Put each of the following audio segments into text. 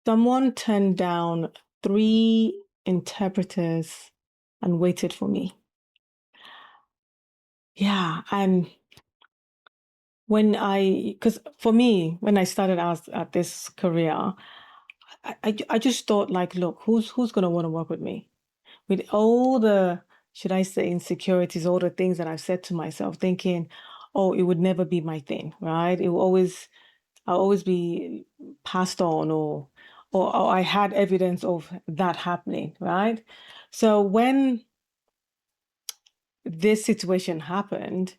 Someone turned down 3 interpreters and waited for me. Yeah, and because for me, when I started out at this career, I just thought like, look, who's gonna want to work with me? With all the, should I say, insecurities, all the things that I've said to myself, thinking, oh, it would never be my thing, right? I'll always be passed on, or I had evidence of that happening, right? So when this situation happened,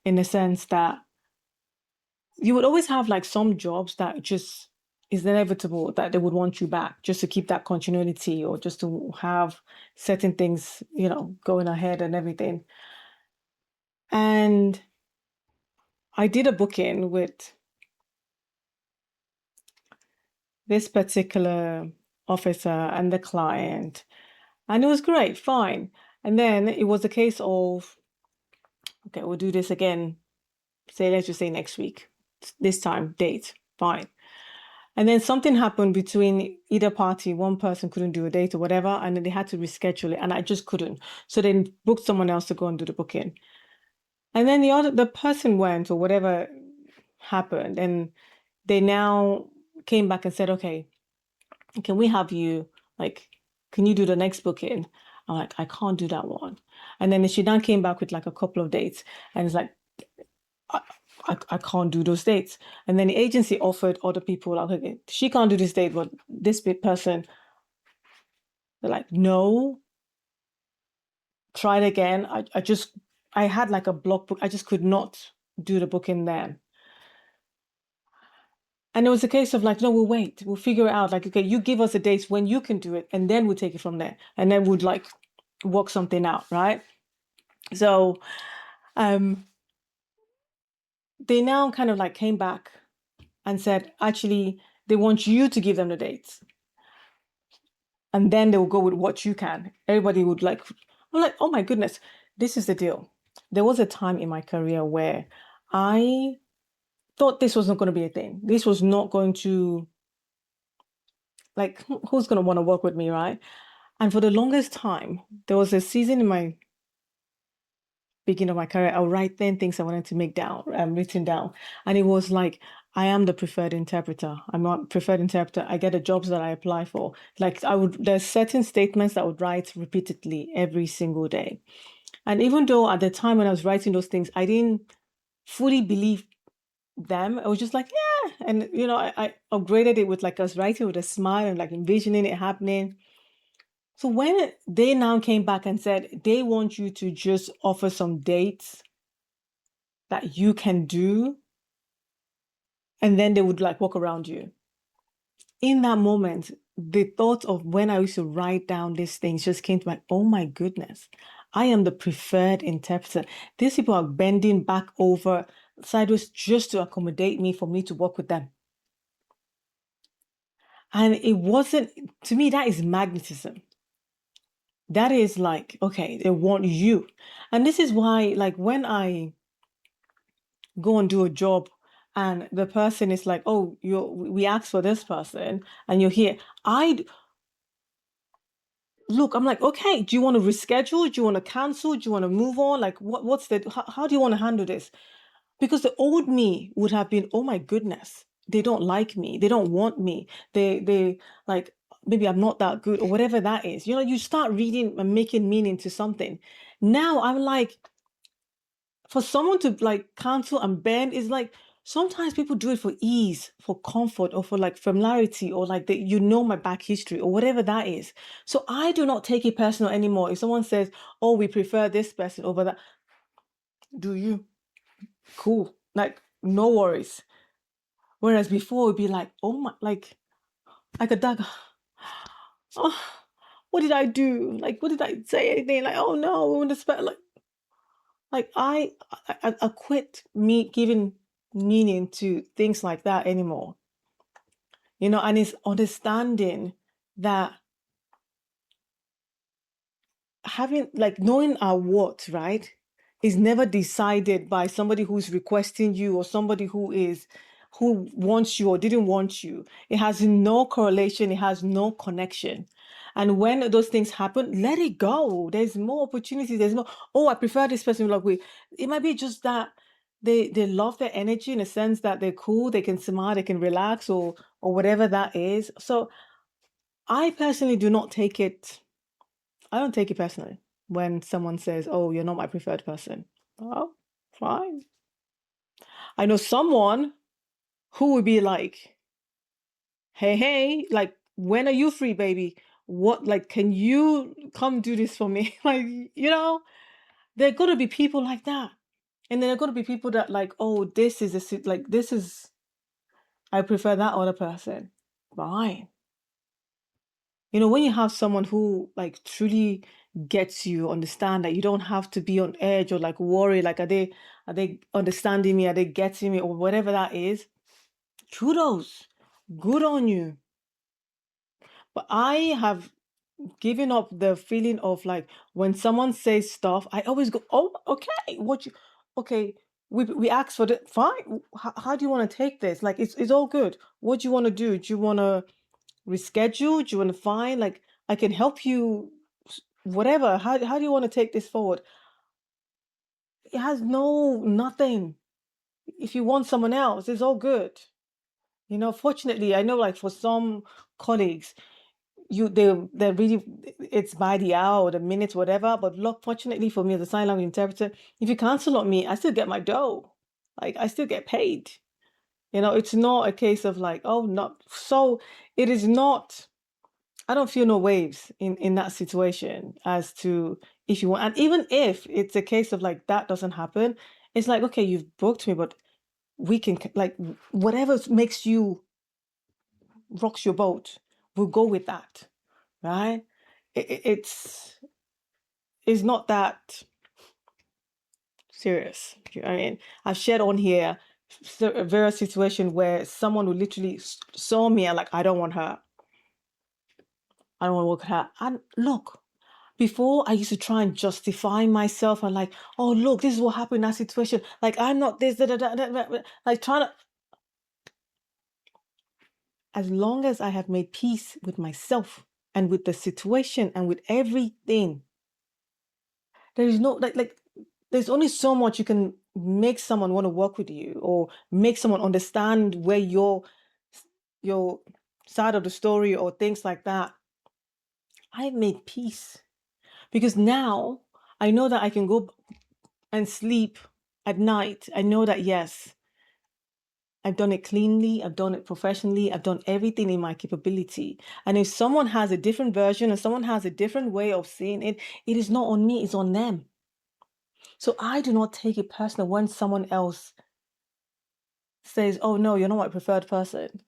in a sense that you would always have like some jobs that just is inevitable that they would want you back just to keep that continuity or just to have certain things, going ahead and everything. And I did a booking with this particular officer and the client, and it was great, fine. And then it was a case of, okay, we'll do this again, say, let's just say next week, this time, date, fine. And then something happened between either party. One person couldn't do a date or whatever, and then they had to reschedule it, and I just couldn't. So they booked someone else to go and do the booking. And then the person went or whatever happened, and they now came back and said, okay, can we have you, like, can you do the next booking? I'm like, I can't do that one. And then she now came back with like a couple of dates, and it's like, I can't do those dates. And then the agency offered other people, like, okay, she can't do this date, but this person, they're like, no, try it again. I had like a block book. I just could not do the booking then. And it was a case of like, no, we'll wait. We'll figure it out. Like, okay, you give us a date when you can do it, and then we'll take it from there. And then we'd like work something out, right? So they now kind of like came back and said, actually, they want you to give them the dates. And then they will go with what you can. Everybody would like, I'm like, oh my goodness, this is the deal. There was a time in my career where I thought this was not going to be a thing. This was not going to, like, who's going to want to work with me, right? And for the longest time, there was a season in my beginning of my career, I'll write 10 things I wanted to make down, written down. And it was like, I am the preferred interpreter. I'm not preferred interpreter. I get the jobs that I apply for. Like there's certain statements that I would write repeatedly every single day. And even though at the time when I was writing those things, I didn't fully believe them, I was just like, yeah. And, I upgraded it with like, I was writing with a smile and like envisioning it happening. So when they now came back and said they want you to just offer some dates that you can do, and then they would like walk around you. In that moment, the thought of when I used to write down these things just came to my, oh my goodness, I am the preferred interpreter. These people are bending back over sideways just to accommodate me for me to work with them. And it wasn't, to me, that is magnetism. That is like, okay, they want you. And this is why, like, when I go and do a job and the person is like, oh, we asked for this person and you're here. I'm like, okay, do you want to reschedule? Do you want to cancel? Do you want to move on? Like, how do you want to handle this? Because the old me would have been, oh my goodness, they don't like me. They don't want me. They like, maybe I'm not that good or whatever that is. You start reading and making meaning to something. Now I'm like, for someone to like cancel and bend is like, sometimes people do it for ease, for comfort, or for like familiarity, or like that, my back history or whatever that is. So I do not take it personal anymore. If someone says, oh, we prefer this person over that, do you? Cool. Like, no worries. Whereas before it would be like, oh my, like a dagger. Oh, what did I do? Like, what did I say? Anything? Like, oh no, we want to spend like I quit me giving meaning to things like that anymore. And it's understanding that having like knowing our what, right, is never decided by somebody who's requesting you or somebody who is who wants you or didn't want you. It has no correlation, it has no connection. And when those things happen, let it go. There's more opportunities. There's more, oh, I prefer this person. Like, wait, it might be just that they love their energy in a sense that they're cool, they can smile, they can relax, or whatever that is. So I personally do not take it, I don't take it personally when someone says, oh, you're not my preferred person. Oh, fine. I know someone who would be like, hey, like, when are you free, baby? What, like, can you come do this for me? Like, there are going to be people like that. And then there are going to be people that, like, oh, this is like, this is, I prefer that other person. Fine. When you have someone who, like, truly gets you, understand that you don't have to be on edge or like worry, like, are they understanding me? Are they getting me? Or whatever that is. Kudos. Good on you. But I have given up the feeling of, like, when someone says stuff, I always go, oh, okay, okay, we asked for the, fine. How do you want to take this? Like, it's all good. What do you want to do? Do you want to reschedule? Do you want to find, like, I can help you, whatever. How do you want to take this forward? It has nothing. If you want someone else, it's all good. Fortunately, I know, like, for some colleagues, they're really, it's by the hour or the minute, whatever. But look, fortunately for me as a sign language interpreter, if you cancel on me, I still get my dough. Like, I still get paid. It's not a case of, like, oh, not so. It is not. I don't feel no waves in that situation as to if you want. And even if it's a case of, like, that doesn't happen, it's like, okay, you've booked me, but we can, like, whatever makes you, rocks your boat, we'll go with that, right? It's not that serious. You know what I mean? I've shared on here a various situation where someone who literally saw me and, like, I don't want her. I don't want to work with her. And look, before I used to try and justify myself and, like, oh, look, this is what happened in that situation. Like, I'm not this, da, da, da, da, da, like, trying to. As long as I have made peace with myself and with the situation and with everything, there is no, like there's only so much you can make someone want to work with you or make someone understand where your side of the story or things like that. I've made peace because now I know that I can go and sleep at night. I know that, yes, I've done it cleanly, I've done it professionally, I've done everything in my capability. And if someone has a different version and someone has a different way of seeing it, it is not on me, it's on them. So I do not take it personal when someone else says, oh, no, you're not my preferred person.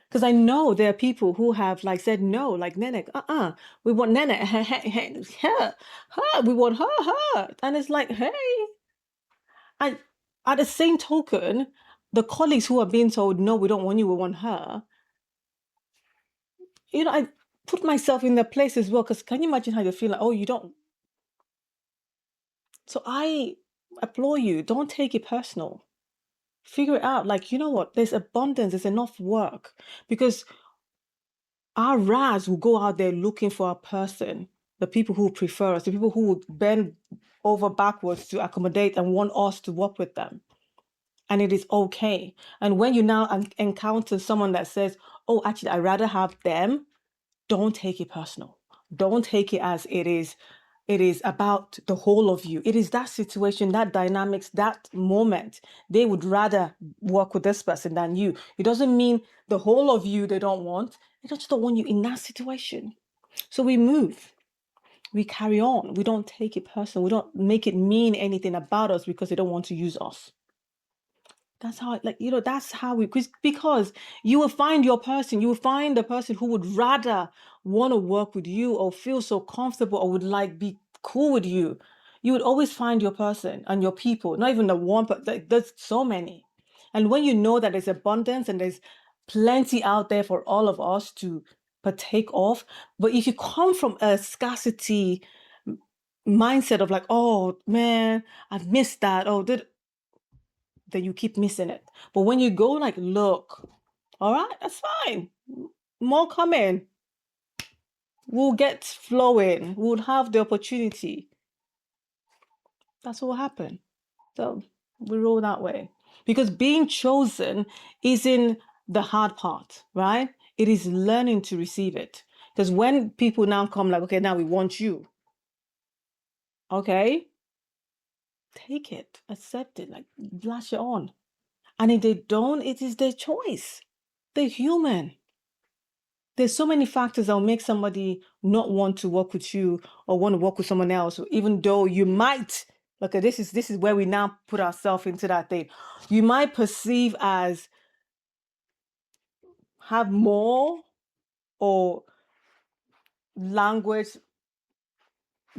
Because I know there are people who have, like, said no, like, Nene, we want Nene, her, we want her. And it's like, hey. And at the same token, the colleagues who are being told, no, we don't want you, we want her, I put myself in their place as well. Because can you imagine how you feel like, oh, you don't. So I applaud you. Don't take it personal. Figure it out. Like, you know what? There's abundance. There's enough work. Because our Raz will go out there looking for a person, the people who prefer us, the people who would bend over backwards to accommodate and want us to work with them. And it is okay. And when you now encounter someone that says, oh, actually, I'd rather have them, don't take it personal. Don't take it as it is about the whole of you. It is that situation, that dynamics, that moment. They would rather work with this person than you. It doesn't mean the whole of you they don't want. They just don't want you in that situation. So we move. We carry on. We don't take it personal. We don't make it mean anything about us because they don't want to use us. That's how, like, that's how because you will find your person, you will find the person who would rather want to work with you or feel so comfortable or would, like, be cool with you. You would always find your person and your people, not even the one, but there's so many. And when you know that there's abundance and there's plenty out there for all of us to partake of, but if you come from a scarcity mindset of, like, oh man, I've missed that, oh, did then you keep missing it. But when you go like, look, all right, that's fine. More coming. We'll get flowing. We'll have the opportunity. That's what will happen. So we roll that way. Because being chosen isn't the hard part, right? It is learning to receive it. Because when people now come like, okay, now we want you. Okay, take it, accept it, like lash it on. And if they don't, it is their choice. They're human. There's so many factors that will make somebody not want to work with you or want to work with someone else, even though you might. Look, this is where we now put ourselves into that thing. You might perceive as have more or language,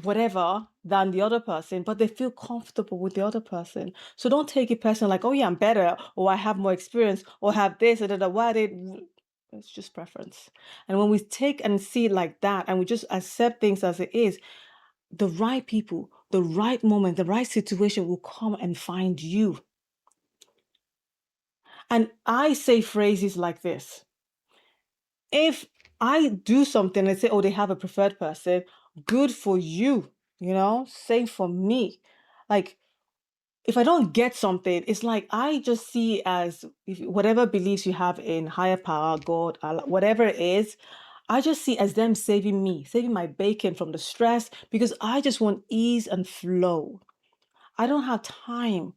whatever, than the other person, but they feel comfortable with the other person. So don't take it personal, like, oh yeah, I'm better, or I have more experience, or have this, or that. Why they? It's just preference. And when we take and see it like that, and we just accept things as it is, the right people, the right moment, the right situation will come and find you. And I say phrases like this. If I do something and say, oh, they have a preferred person, good for you, same for me. Like, if I don't get something, it's like I just see as whatever beliefs you have in higher power, God, Allah, whatever it is, I just see as them saving me, saving my bacon from the stress because I just want ease and flow. I don't have time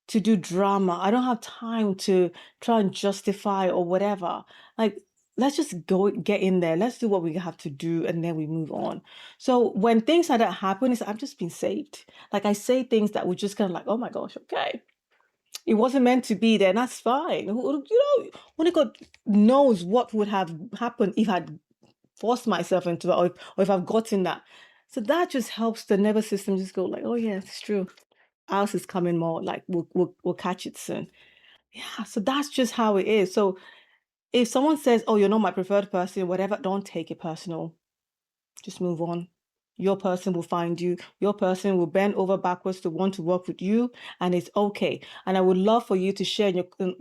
to do drama. I don't have time to try and justify or whatever. Like, let's just go get in there. Let's do what we have to do and then we move on. So when things like that happen, it's I've just been saved. Like I say things that were just kind of like, oh my gosh, okay. It wasn't meant to be there, and that's fine. Only God knows what would have happened if I'd forced myself into it or if I've gotten that. So that just helps the nervous system just go like, oh yeah, it's true. Ours is coming more, like we'll catch it soon. Yeah, so that's just how it is. So if someone says, oh, you're not my preferred person, whatever, don't take it personal. Just move on. Your person will find you. Your person will bend over backwards to want to work with you, and it's okay. And I would love for you to share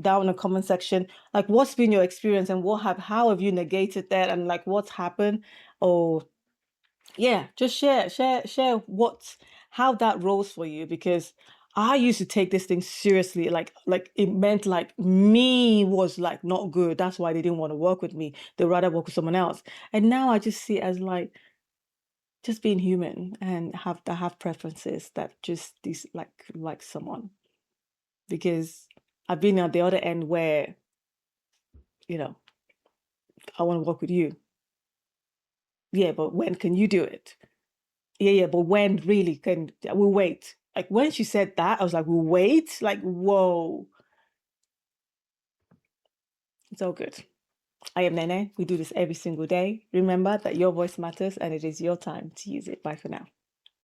down in the comment section, like what's been your experience and how have you negated that, and like what's happened, or yeah, just share how that rolls for you, because I used to take this thing seriously, like it meant like me was like not good. That's why they didn't want to work with me. They'd rather work with someone else. And now I just see it as like just being human and have preferences that just like someone. Because I've been at the other end where, I want to work with you. Yeah, but when can you do it? Yeah, but when really we'll wait. Like when she said that, I was like, we'll wait. Like, whoa. It's all good. I am Nene. We do this every single day. Remember that your voice matters and it is your time to use it. Bye for now.